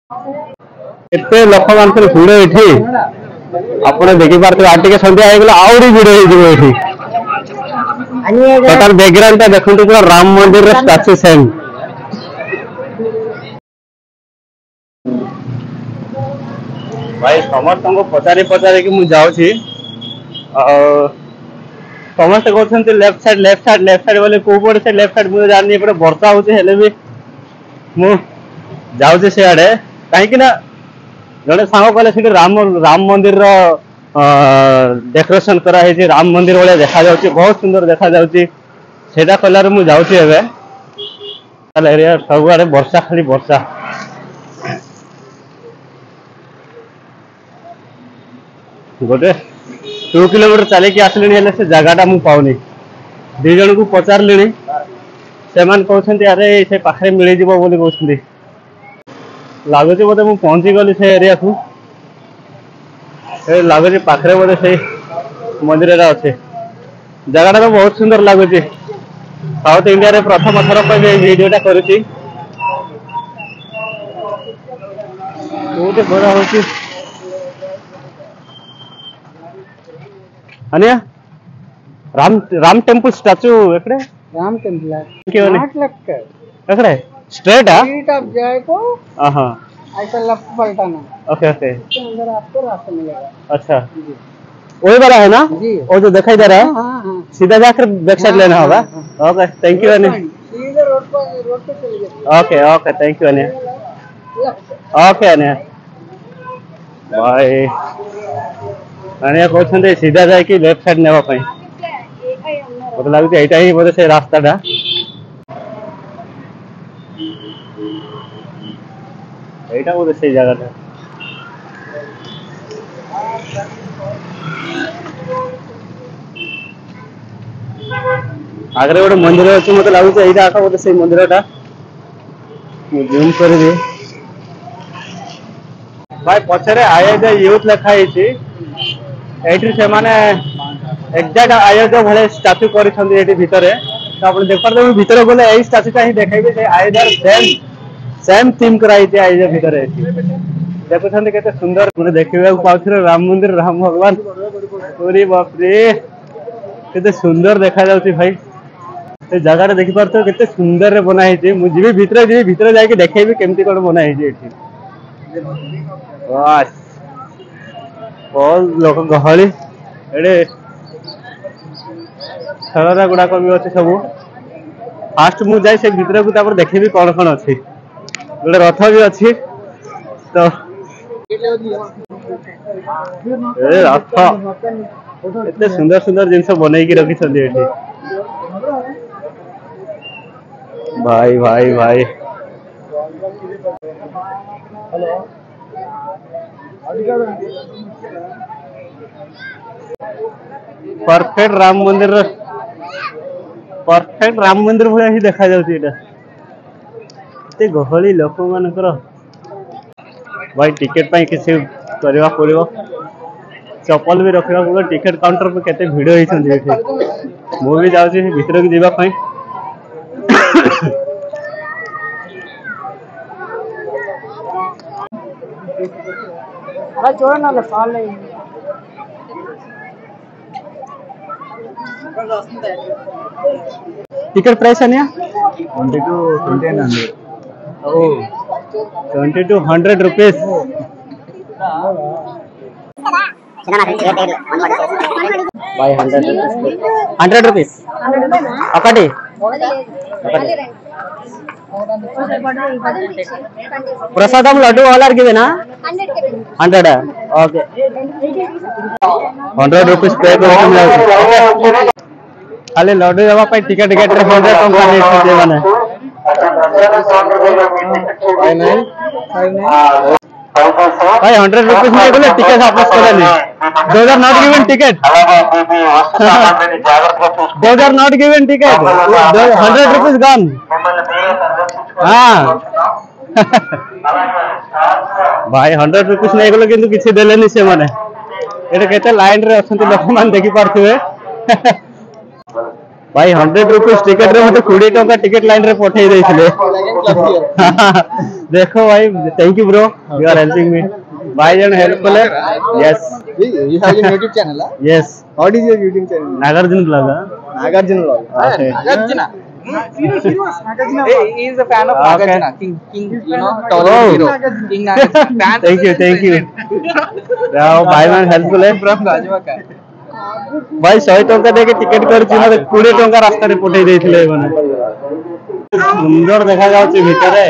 एते लोक मानकर भिड़ एठी आपण देखि पारते आ टिके संध्या हे गेला आउरी भिड़ हे जिवो एठी टोटल बैकग्राउंड ता देखंतु पूरा राम मंदिर रे स्टैच्यू सेम भाई समस्त को पचारि पचारि कि मु जाउछी समस्त कहते लेफ्ट साइड बोले को पड़े से लेफ्ट साइड मुझे जानी पर वर्षा होचे हेले भी मु जाउछे से आडे काहे कि ना जड़े सांग कहले से राम मंदिर रो डेकोरेशन करा है राम मंदिर वाले देखा जाउची बहुत सुंदर देखा जाउची सेटा कलार मु जाउची एबे ताले एरिया सब आडे वर्षा खाली वर्षा गोटे 2 किलोमीटर चले कि आसले हेले से जगह मु पाउनी दि जन को पचारली से कहते अरे से पाखे मिल जीवो बोली कहते लगुच बोधे मु पहुंची गली से एरिया को लगुच पाखे बोधे से मंदिर अच्छे जगह तो बहुत सुंदर लगुच साउथ इंडिया रे प्रथम थर पर वीडियोटा करुच्ची बहुत बड़ा होची अनिया राम टेंपल स्टैचू एकड़े राम टेंपल क्यों नहीं 8 लाख का एकड़े स्ट्रेट है स्ट्रेट आप जाए तो हां ऐसा लेफ्ट पलटाना ओके ओके इसके अंदर आपको रास्ता मिलेगा अच्छा वही वाला है ना जी वो जो दिखाई दे रहा है हां सीधा जाकर बैक साइड लेना होगा ओके थैंक यू अनिया सीधे रोड पे चलिए ओके ओके थैंक यू अनिया ओके अनिया बाय अनिया कहते सीधा जाए कि लेफ्ट साइड नेवा पई मत लगुच एटा ही बोले से रास्ताटा एटा बोले से जगह आगे गोटे मंदिर अच्छे मत लगुच एटा आका बोले से मंदिरटा जूम कर दे भाई पछरे आयोजन यूथ लिखा एठी से माने एग्जैक्ट आयोजन भले स्टैच्यू करिसंदी एठी भितरे तो आपण देख पारबे भितरे बोले एई स्टैच्यूटा ही देखाइबे से आयोजन सेम थीम कराई छै आयोजन भितरे एठी देखुछंदी केते सुंदर पुरे देखिबे पाउथिरे राम मंदिर राम भगवान पूरी बाप रे केते सुंदर देखा जाउची भाई ए जगह रे देखि पारतो केते सुंदर रे बना है छै मु जीबी भितरे जाय के देखेबे केमती कोन बना है छै एठी वाह बहुत लोक गहली एडे छलरा गुड़ाक भी अच्छे सब फास्ट मु जाए से भितर को तापर देखिबी कौन कौन अच्छी गोटे रथ भी अच्छी तो रथ एते सुंदर सुंदर जिनस बनई की रखी छथि एठी भाई भाई भाई परफेक्ट राम मंदिर भाया ही देखा जाउची एटा एते गहली लोक मानकर भाई टिकट पाई किसी करवा पड़िबो चप्पल भी रखवा पड़ो टिकट काउंटर पे केते भिड़ होइछन एठी मु भी जाउची भीतर के जीवा पाई भाई छोड़ा ना साल नहीं टिकट प्राइस है ना 20 to 2900 ओह 20 to 100 रुपीस भाई 100 रुपीस ఒకటి प्रसादम लड्डू वाला गिवेना 100 ओके 100 रुपीस पे कर खाली लड्डू देवा पाई टिकट टिकट रे 100 टका लेते माने भाई 100 रुपीस में बोले टिकट वापस करेनी those are not given ticket those are not given ticket 100 rupees gone हाँ भाई 100 रुपीस नहीं गलो किंतु किसी देलेनी से माने एटा केते लाइन रे अछंती लोक मान देखि पारथिबे भाई 100 रुपीज टिकट रे मते 20 टका टिकट लाइन रे पठेई देथिले देखो भाई thank you bro you are helping me भाई जन हेल्प कले yes You have your YouTube channel, huh? Yes What is your YouTube channel? Nagarjuna vlog Nagarjuna Vlog. Okay. Nagarjuna. He is a fan of Okay. Nagarjuna. King, you know, Oh. Tollywood hero. King Nagarjuna. Fan thank you जाओ भाई मान help कले from Rajwaka. भाई 100 टका देके ticket करछि मते 20 टका रास्ता रे पठेई देथिले माने सुंदर देखा जाउछि भितरे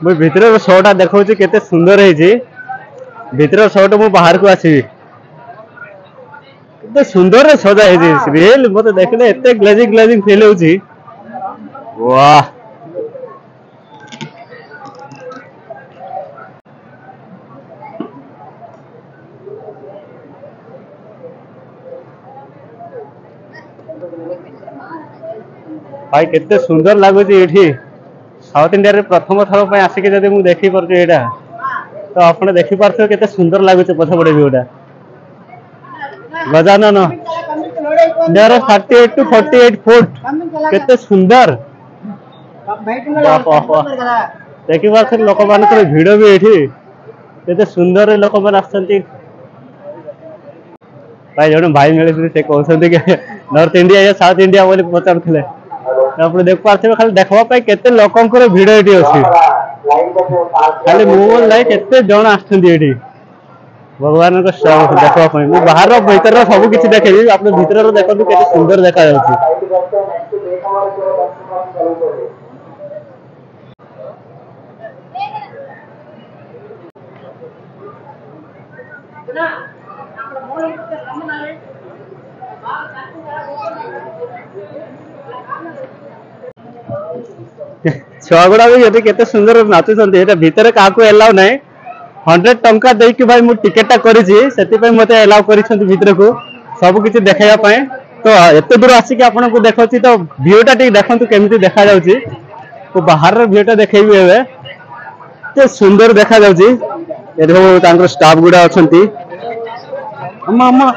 मुझे भीतर शोटा देखा केते सुंदर है भीतर शोट मु बाहर को आसी केते सुंदर रे सजा है रियल मते देखले एते ग्लेजिंग ग्लेजिंग फील होची वाह भाई केते सुंदर लागुची एठी साउथ इंडिया रे प्रथम थर पे आसिके जदि मु देखि परछु एटा तो आपण देखि परछु केते सुंदर लागुची पछ पड़े भी ओटा गजानन देयर 38 टू 48 फुट केते सुंदर देखि परछु लोक मानकर भिडियो भी एठी केते सुंदर लोक मान आछंती भाई जण भाई मिले से कहउछंती के नॉर्थ इंडिया या साउथ इंडिया बोली पचारथिले आप देख पार्थे खाली देखवा पाई केते लोकंकर भिड़ एठी अछि खाली मोबाइल लाइक केते जण आछथि एठी भगवान को सब देखवा पाई मु बाहर भीतर सब किछि देखेबी आपने भीतर देखंतु केते सुंदर देखा जाउछि छुआ गुड़ा भी ये केते सुंदर नाचुचंती एटा भीतर काको एलाउ नाही 100 टंका देई कि भाई मु टिकटटा करिछि सेति पय मते एलाउ करिसंती भीतर को सब किछि देखाया पाए तो एते दूर आसी कि आपन को देखौछि तो व्यूटा टिक देखंतु केमिति देखा जाउछि तो बाहर रे व्यूटा देखैबी हेबे ते सुंदर देखा जाउछि एठो तांकर स्टाफ गुड़ा अछंती अम्मा अम्मा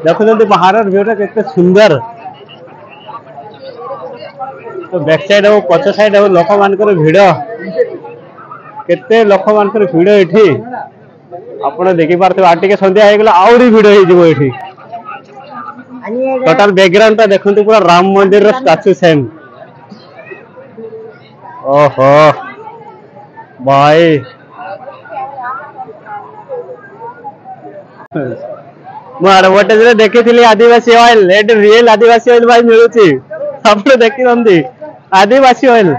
देखो जल्दी बाहर रे व्यूटा केते सुंदर तो बैक साइड हो पछ साइड हो लोक मानकर भिड़ केते लोक मानकर भिड़ एठी आपण देखि पारथि आटिके संध्या हे गेला आउरी भिड़ हे जिवो एठी टोटल बैकग्राउंड ता देखंतु पूरा राम मंदिर रो स्टैचू सेम ओहो भाई मु एडवर्टाइज रे देखिथिली आदिवासी ऑयल एट रियल आदिवासी ऑयल भाई मिलुची आपने देखी रंदी आदिवासी ऑयल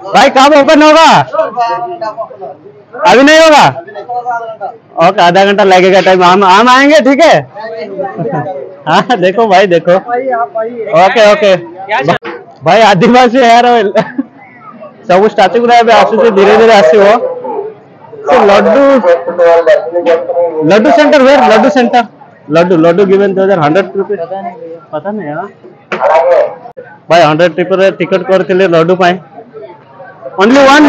भाई कब ओपन होगा अभी नहीं होगा ओके आधा घंटा लगेगा टाइम हम आएंगे ठीक है हाँ देखो भाई देखो ओके ओके भाई आदिवासी हेयर ऑयल सब स्टार्टिंग गुरा आसुचे धीरे धीरे आसीबो से laddu center where laddu center laddu given 100 rupees पता नहीं यार भाई 100 ट्रिपर टिकट करथिले लड्डू पाए only one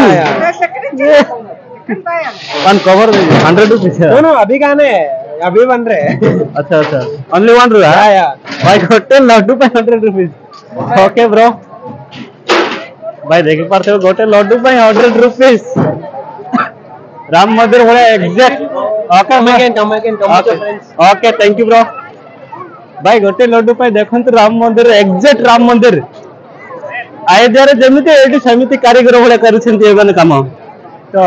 cover 100 rupees no अभी गाने अभी बन रहे अच्छा अच्छा ओनली वन रुपया भाई गोटे लड्डू पाए 100 रुपीस ओके ब्रो भाई देखि पारथे गोटे लड्डू पाए 100 रुपीस राम मंदिर भले exact okay thank you bro भाई गोटे लड्डू पाए देखंतु राम मंदिर एग्जैक्ट राम मंदिर आइडिया रे जेमिति एठी समिति कारीगर भले करिसेंती एबन काम तो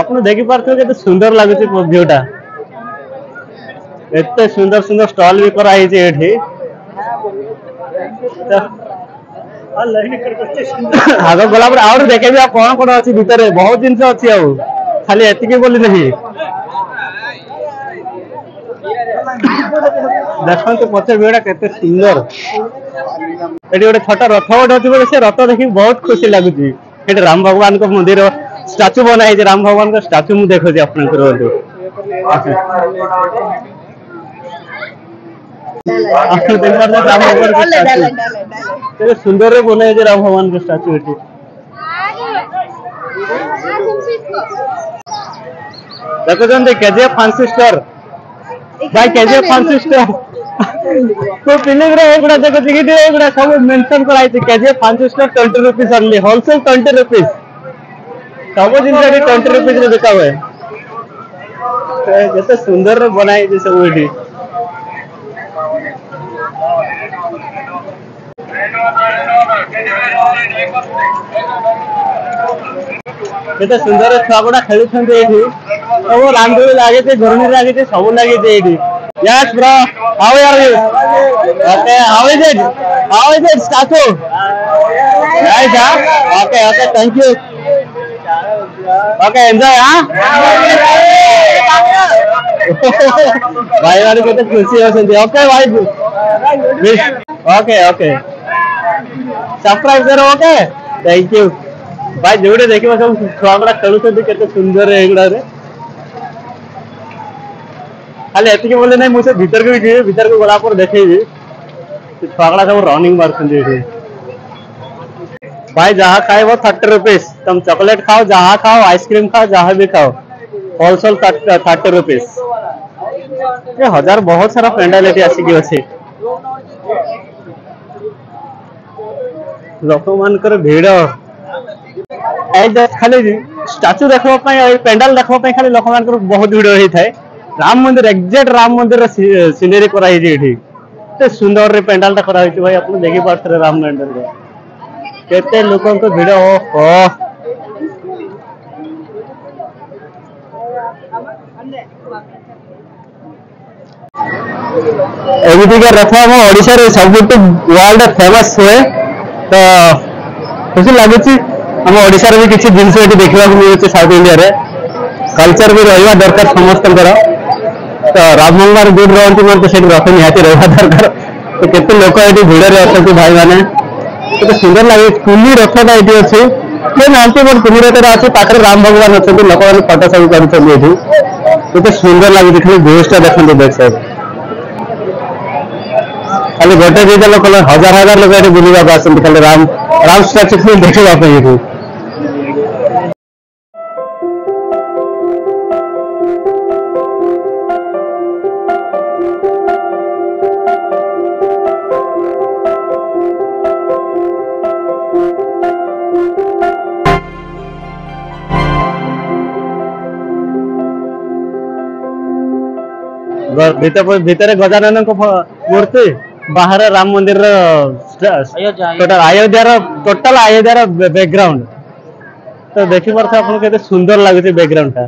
आपन देखि पारथो केते सुंदर लागुची व्यूटा एते सुंदर सुंदर स्टॉल भी कराई छै एठी आग गला पर आउर देखेबी कौन कौन अच्छी भितर बहुत जिनस अच्छी आउ खाली एतिके बोली नहीं देखो पचे भिड़ा केते सुंदर एटी गोटे छोटा रथ गोटे अच्छी से रथ देखी बहुत खुशी लगुच राम भगवान को मंदिर स्टाचू बनाई राम भगवान का स्टाचू मुझे देखो आपन राम भगवान सुंदर बनाई राम भगवान का स्टाचू ये देखुं केजीएफ फैंसी स्टोर भाई केजीएफ फैंसी स्टोर तो फिल्म रे एगुडा देखो कि एगुडा सब मेंशन कराई थी KGF fancy store 20 rupees only wholesale 20 rupees सब जिन 20 रुपीस रे बिका हुए जैसे सुंदर रे बनाई थी सब एठी केते सुंदर छुआ गुडा खेलुछन्ते एठी सब रामदोली लागे घरनी लागे सब लागे Yes, bro. How are you? Okay. How is it, statue? Nice, huh? Okay. Thank you. Okay, enjoy, huh? भाई वाले को तो खुशी हो सकती है. Okay, भाई. Okay. Subscribe करो, okay? Thank you. भाई जोड़े देखिए सब छुआगुड़ा खेलुछन्ते केते सुंदर है एगुडा रे खाली एतिके बोले नहीं मुझे भीतर को भी भीतर को गला पर देखेबी छुआगुड़ा सब रनिंग मारछन्ते एठी भाई जहाँ खाए 30 रुपीस तुम चॉकलेट खाओ जहाँ खाओ आइसक्रीम खाओ जहाँ भी खाओ होलसेल 30 रुपीस ये हजार बहुत सारा पेंडाल एठी आसिकी अछि लोक मानकर भीड़ खाली स्टाचू देखा पेंडाल देखा खाली लोक मान बहुत भिड़ होता है राम मंदिर एक्जेक्ट राम मंदिर सीनेरी कराई सुंदर रे पेंडाल टा करा भाई आप देखी पारे राम मंदिर केते लोक भिड़ एमतीका रथ आम ओडिशा रे सबुठ वर्ल्ड फेमस हुए तो खुशी लगुच आम ओडिशा रे भी किसी जिनस ये देखा मिलूँ साउथ इंडिया रे कल्चर भी रहा दरकार समस्त तो राम भगवान दूर रहती मतलब से रथ निहाती रहा दरकार तो केते लोक ये भिड़ अच्छा भाई मैंने तो सुंदर लगे कुली रथटा ये अच्छे किए ना बट कुली रथ अच्छे पाखे राम भगवान अच्छा लोक मैंने फटो सब करते सुंदर लगे खाली व्यूजटा देखते बैक साइड खाली गोटे दुईटा लोक हजार लोक ये बुलवा आसती खाली राम स्टाचू देखा भीतर गजानन मूर्ति बाहर राम मंदिर टोटल अयोध्या बैकग्राउंड तो देखी पार्थ आपको केते सुंदर लगुच बैकग्राउंड टा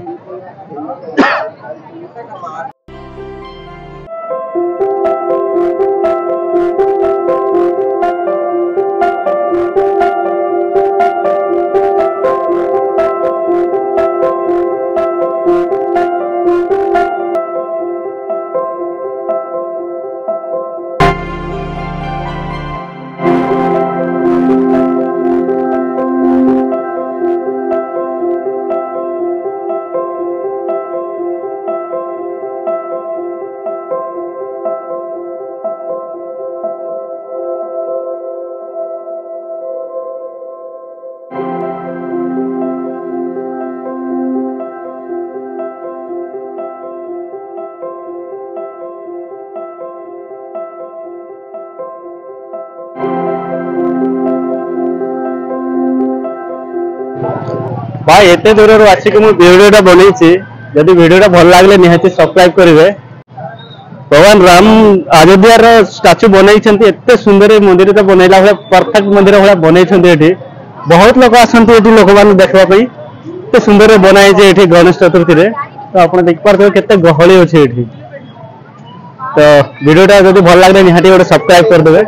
भाई एते दूर आसिक भिडियोटा बनई जदि भिडियोटा भल लगे निहाती सब्सक्राइब करेंगे भगवान राम अयोध्यार स्टाचू बनई एते सुंदर मंदिर तो बनैला भाई परफेक्ट मंदिर भाई बनई बहुत लोग आसती लोक मैंने देखापी एत सुंदर बनाई गणेश चतुर्थी तो आप देखिए केते गहली अच्छे तो भिडियोटा जब भल लगे निहाती गोटे सब्सक्राइब करदे।